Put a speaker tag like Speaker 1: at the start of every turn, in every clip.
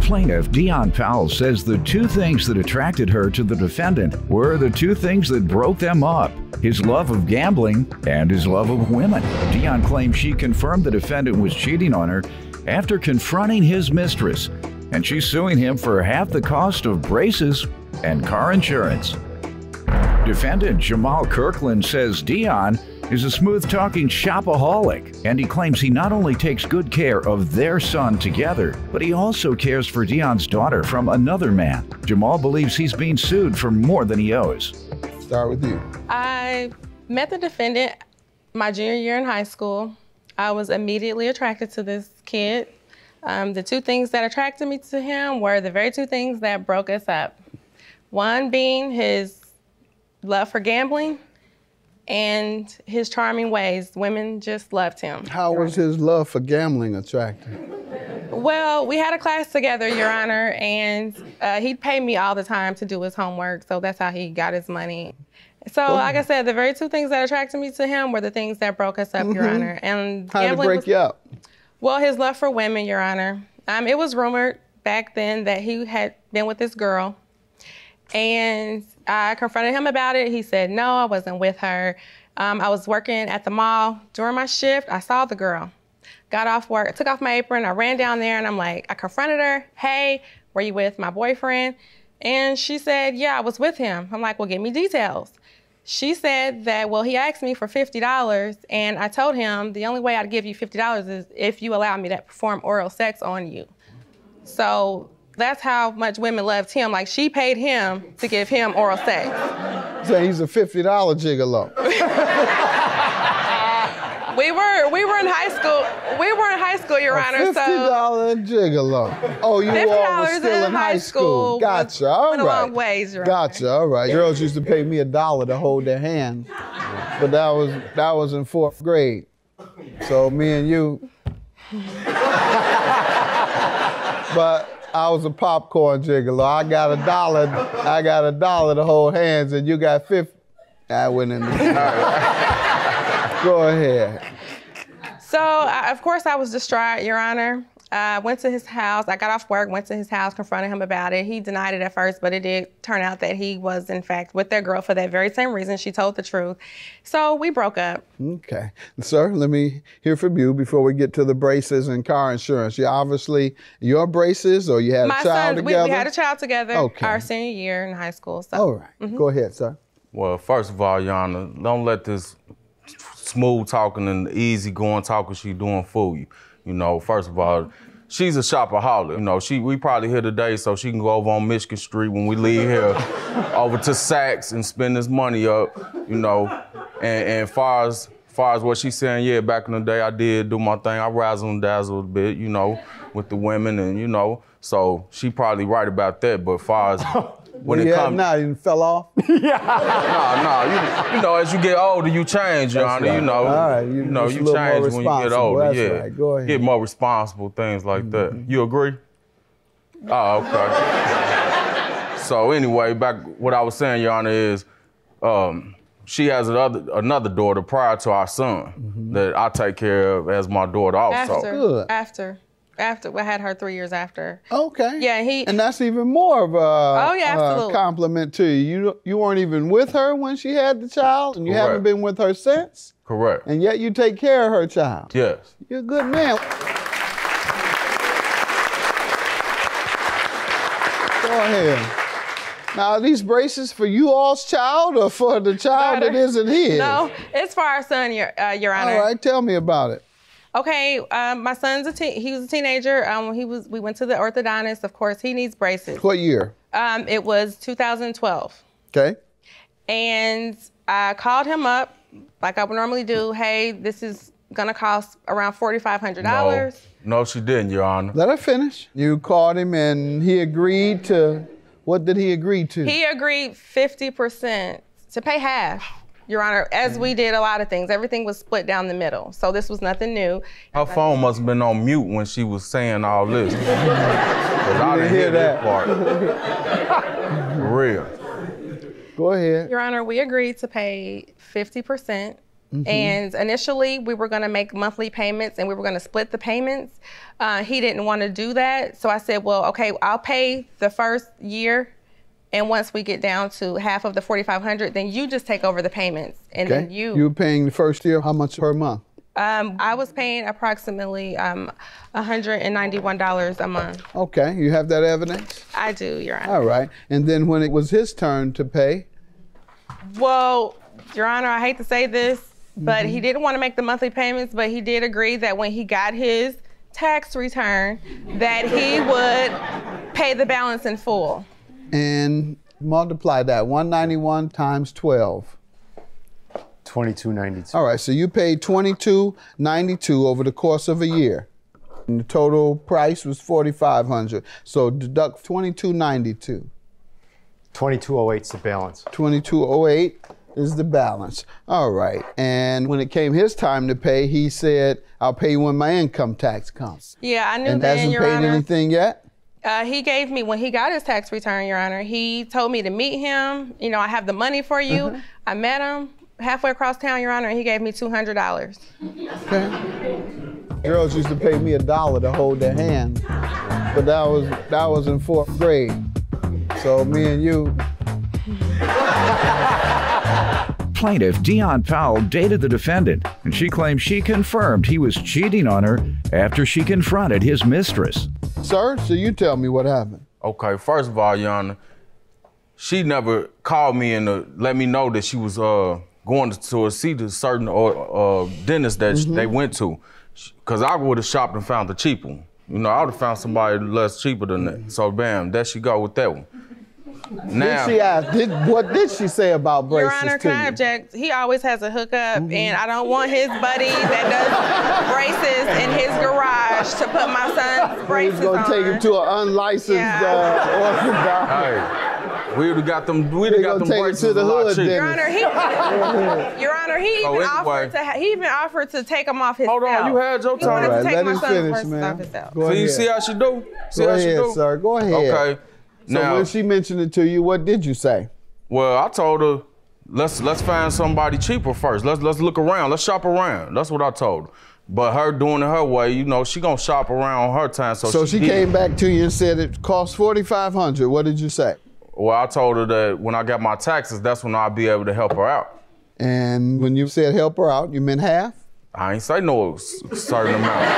Speaker 1: plaintiff, Dion Powell, says the two things that attracted her to the defendant were the two things that broke them up: his love of gambling and his love of women. Dion claims she confirmed the defendant was cheating on her after confronting his mistress, and she's suing him for half the cost of braces and car insurance. Defendant Jamal Kirkland says Dion is a smooth-talking shopaholic, and he claims he not only takes good care of their son together, but he also cares for Dion's daughter from another man. Jamal believes he's being sued for more than he owes.
Speaker 2: Start with you.
Speaker 3: I met the defendant my junior year in high school. I was immediately attracted to this kid. The two things that attracted me to him were the very two things that broke us up. One being his love for gambling and his charming ways. Women just loved him.
Speaker 2: How was his love for gambling attractive?
Speaker 3: Well, we had a class together, Your Honor, and he'd pay me all the time to do his homework, so that's how he got his money. So, like I said, the very two things that attracted me to him were the things that broke us up, Your Honor. And
Speaker 2: how did it break you up?
Speaker 3: Well, his love for women, Your Honor. It was rumored back then that he had been with this girl, and I confronted him about it. He said, no, I wasn't with her. I was working at the mall. During my shift, I saw the girl. Got off work, took off my apron, I ran down there, and I confronted her. Hey, were you with my boyfriend? And she said, yeah, I was with him. I'm like, well, give me details. She said that, well, he asked me for $50, and I told him the only way I'd give you $50 is if you allow me to perform oral sex on you. So that's how much women loved him. Like, she paid him to give him oral sex.
Speaker 2: So he's a $50 gigolo.
Speaker 3: We were in high school. We were in high school, Your Honor.
Speaker 2: $50 gigolo. Oh, you all were still in high school. Gotcha. All right.
Speaker 3: Went a long ways, Your Honor.
Speaker 2: Gotcha. All right. Girls used to pay me $1 to hold their hand, but that was in 4th grade. So me and you. But I was a popcorn gigolo. I got $1. I got $1 to hold hands, and you got 50. I went in the Go ahead.
Speaker 3: So, of course, I was distraught, Your Honor. I went to his house. I got off work, went to his house, confronted him about it. He denied it at first, but it did turn out that he was, in fact, with that girl for that very same reason. She told the truth. So we broke up. Okay.
Speaker 2: Sir, let me hear from you before we get to the braces and car insurance. You obviously, your braces, or you had a child together?
Speaker 3: We had a child together our senior year in high school. So.
Speaker 2: All right. Go ahead, sir.
Speaker 4: Well, first of all, Your Honor, don't let this smooth talking and easy going talking she doing fool you. You know, first of all, she's a shopaholic. You know, we probably here today so she can go over on Michigan Street when we leave here over to Saks and spend this money up, you know. And far as what she's saying, yeah, back in the day I did do my thing. I razzle and dazzle a bit, you know, with the women and, you know, so she probably right about that. But far as when it comes,
Speaker 2: now you fell off.
Speaker 4: No. You know, as you get older, you change, Your Honor. Right. You know,
Speaker 2: all right.
Speaker 4: You change when you get older.
Speaker 2: That's
Speaker 4: yeah,
Speaker 2: right. Go ahead.
Speaker 4: Get more responsible, things like that. You agree? Oh, okay. So anyway, back what I was saying, Your Honor, is she has another daughter prior to our son that I take care of as my daughter also.
Speaker 3: After I had her 3 years after.
Speaker 2: Okay.
Speaker 3: Yeah,
Speaker 2: and that's even more of a compliment to you. You weren't even with her when she had the child, and you haven't been with her since?
Speaker 4: Correct.
Speaker 2: And yet you take care of her child?
Speaker 4: Yes.
Speaker 2: You're a good man. Go ahead. Now, are these braces for you all's child or for the child that isn't his?
Speaker 3: No, it's for our son, Your Honor.
Speaker 2: All right, tell me about it.
Speaker 3: Okay, my son's he was a teenager. We went to the orthodontist. Of course, he needs braces.
Speaker 2: What year?
Speaker 3: It was 2012.
Speaker 2: Okay.
Speaker 3: And I called him up, like I would normally do. Hey, this is gonna cost around $4,500.
Speaker 4: No, she didn't, Your Honor.
Speaker 2: Let her finish. You called him and he agreed to, what did he agree to?
Speaker 3: He agreed 50% to pay half. Your Honor, as we did a lot of things, everything was split down the middle. So this was nothing new.
Speaker 4: Her phone must have been on mute when she was saying all this. Because I didn't hear that part. For real.
Speaker 2: Go ahead.
Speaker 3: Your Honor, we agreed to pay 50%. And initially, we were going to make monthly payments and we were going to split the payments. He didn't want to do that. So I said, well, okay, I'll pay the first year. And once we get down to half of the $4,500, then you just take over the payments. And then you
Speaker 2: were paying the first year, how much per month?
Speaker 3: I was paying approximately $191 a month.
Speaker 2: Okay, you have that evidence?
Speaker 3: I do, Your Honor.
Speaker 2: All right. And then when it was his turn to pay?
Speaker 3: Well, Your Honor, I hate to say this, but he didn't want to make the monthly payments, but he did agree that when he got his tax return, that he would pay the balance in full.
Speaker 2: And multiply that, 191 times 12.
Speaker 5: $22.92.
Speaker 2: All right, so you paid $22.92 over the course of a year. And the total price was $4,500. So deduct $22.92.
Speaker 5: $22.08 is the balance.
Speaker 2: $22.08 is the balance. All right, and when it came his time to pay, he said, I'll pay you when my income tax comes.
Speaker 3: Yeah, I knew
Speaker 2: and
Speaker 3: then,
Speaker 2: hasn't
Speaker 3: Your
Speaker 2: paid
Speaker 3: Honor.
Speaker 2: anything yet?
Speaker 3: He gave me, when he got his tax return, Your Honor, he told me to meet him. You know, I have the money for you. I met him halfway across town, Your Honor, and he gave me $200.
Speaker 2: Okay. Girls used to pay me $1 to hold their hand, but that was in 4th grade. So me and you.
Speaker 1: Plaintiff Dion Powell dated the defendant, and she claims she confirmed he was cheating on her after she confronted his mistress.
Speaker 2: Sir, so you tell me what happened.
Speaker 4: Okay, first of all, Your Honor, she never called me and let me know that she was going to see the certain dentist that they went to. Because I would have shopped and found the cheaper one. You know, I would have found somebody less cheaper than that. So bam, there she go with that one. Now,
Speaker 2: did she ask, what did she say about braces?
Speaker 3: Your Honor,
Speaker 2: to
Speaker 3: can I
Speaker 2: you?
Speaker 3: object? He always has a hookup, and I don't want his buddy that does braces in his garage to put my son's braces
Speaker 2: He's gonna take him to an unlicensed orthodontist.
Speaker 4: hey, we would have got them. We'd have got them
Speaker 2: take him
Speaker 4: braces
Speaker 2: to the
Speaker 4: a lot
Speaker 2: hood,
Speaker 4: cheaper.
Speaker 3: Your Honor, he even offered to take him off his
Speaker 4: Hold on,
Speaker 3: scalp.
Speaker 4: you had your
Speaker 3: He wanted
Speaker 4: time.
Speaker 3: to take
Speaker 2: Let
Speaker 3: my
Speaker 2: him
Speaker 3: son's
Speaker 2: finish,
Speaker 3: braces
Speaker 2: man.
Speaker 3: off his scalp.
Speaker 2: Go
Speaker 4: So you
Speaker 2: ahead.
Speaker 4: see how she do? See
Speaker 2: Go
Speaker 4: how she
Speaker 2: ahead,
Speaker 4: do?
Speaker 2: sir. Go ahead.
Speaker 4: Okay.
Speaker 2: So
Speaker 4: Now,
Speaker 2: when she mentioned it to you, what did you say?
Speaker 4: well, I told her, let's find somebody cheaper first. Let's look around. Let's shop around. That's what I told her. But her doing it her way, you know, she gonna shop around her time.
Speaker 2: So she came back to you and said it cost $4,500. What did you say?
Speaker 4: Well, I told her that when I got my taxes, that's when I'll be able to help her out.
Speaker 2: And when you said help her out, you meant half?
Speaker 4: I ain't say no certain amount.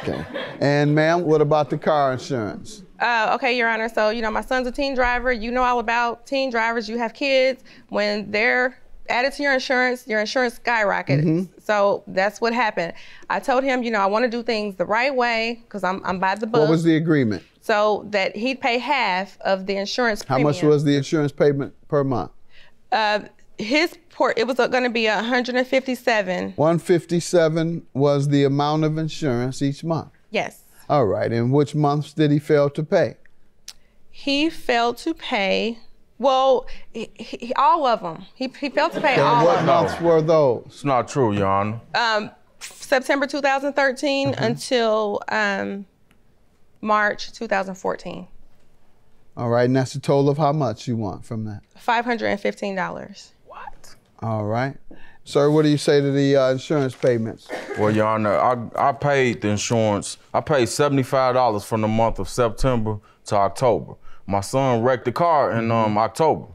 Speaker 2: Okay. And ma'am, what about the car insurance?
Speaker 3: Okay, Your Honor. So, you know, my son's a teen driver. You know all about teen drivers. You have kids. When they're added to your insurance skyrockets. So that's what happened. I told him, you know, I want to do things the right way because I'm by the book.
Speaker 2: What was the agreement?
Speaker 3: So that he'd pay half of the insurance premium.
Speaker 2: How much was the insurance payment per month?
Speaker 3: It was going to be $157.
Speaker 2: $157 was the amount of insurance each month.
Speaker 3: Yes.
Speaker 2: All right. And which months did he fail to pay?
Speaker 3: He failed to pay. Well, all of them. He failed to pay all
Speaker 2: What
Speaker 3: of them.
Speaker 2: months were those?
Speaker 4: It's not true, Your Honor.
Speaker 3: September 2013 until March 2014.
Speaker 2: All right. And that's a total of how much you want from that?
Speaker 3: $515.
Speaker 4: What?
Speaker 2: All right. Sir, what do you say to the insurance payments?
Speaker 4: Well, Your Honor, I paid the insurance. I paid $75 from the month of September to October. My son wrecked the car in October.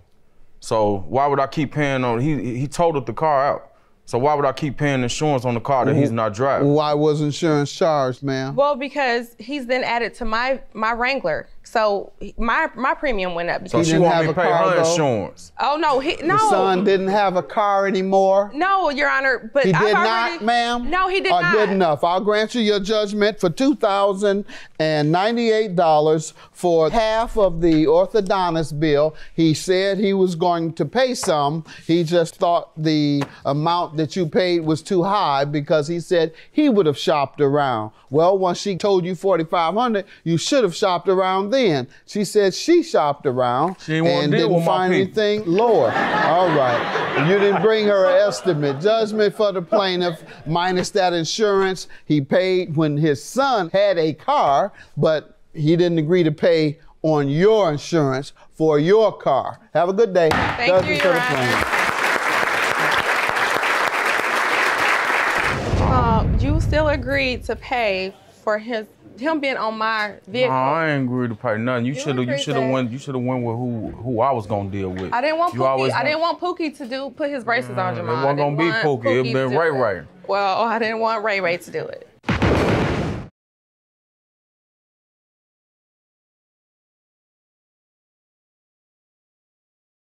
Speaker 4: So why would I keep paying on, he totaled the car out. So why would I keep paying insurance on the car that he's not driving?
Speaker 2: Why was insurance charged, ma'am?
Speaker 3: Well, because he's then added to my Wrangler. So my premium went up.
Speaker 4: So
Speaker 3: Because
Speaker 4: she
Speaker 2: didn't
Speaker 4: want
Speaker 2: have
Speaker 4: me
Speaker 2: a
Speaker 4: to pay
Speaker 2: car,
Speaker 4: her
Speaker 2: though?
Speaker 4: insurance.
Speaker 3: oh no,
Speaker 2: The son didn't have a car anymore?
Speaker 3: No, Your Honor, but
Speaker 2: He
Speaker 3: I've
Speaker 2: did
Speaker 3: already,
Speaker 2: not, ma'am?
Speaker 3: No, he did
Speaker 2: Or
Speaker 3: not.
Speaker 2: good enough. I'll grant you your judgment for $2,098 for half of the orthodontist bill. He said he was going to pay some. He just thought the amount that you paid was too high because he said he would have shopped around. Well, once she told you $4,500, you should have shopped around then. She said she shopped around
Speaker 4: She didn't wanna
Speaker 2: and
Speaker 4: deal
Speaker 2: didn't
Speaker 4: with my
Speaker 2: find
Speaker 4: people.
Speaker 2: anything lower. All right. You didn't bring her an estimate. Judgment for the plaintiff minus that insurance. He paid when his son had a car, but he didn't agree to pay on your insurance for your car. Have a good day.
Speaker 3: Thank
Speaker 2: Judgment
Speaker 3: you,
Speaker 2: for
Speaker 3: Your
Speaker 2: the
Speaker 3: Honor.
Speaker 2: plaintiff.
Speaker 3: agreed to pay for him being on my vehicle.
Speaker 4: No, I ain't agreed to pay nothing. You should have went with who I was gonna deal with.
Speaker 3: I didn't want Pookie. I didn't want Pookie to put his braces on Jamal.
Speaker 4: It wasn't gonna be Pookie. It been Ray Ray.
Speaker 3: Well, I didn't want Ray Ray to do it.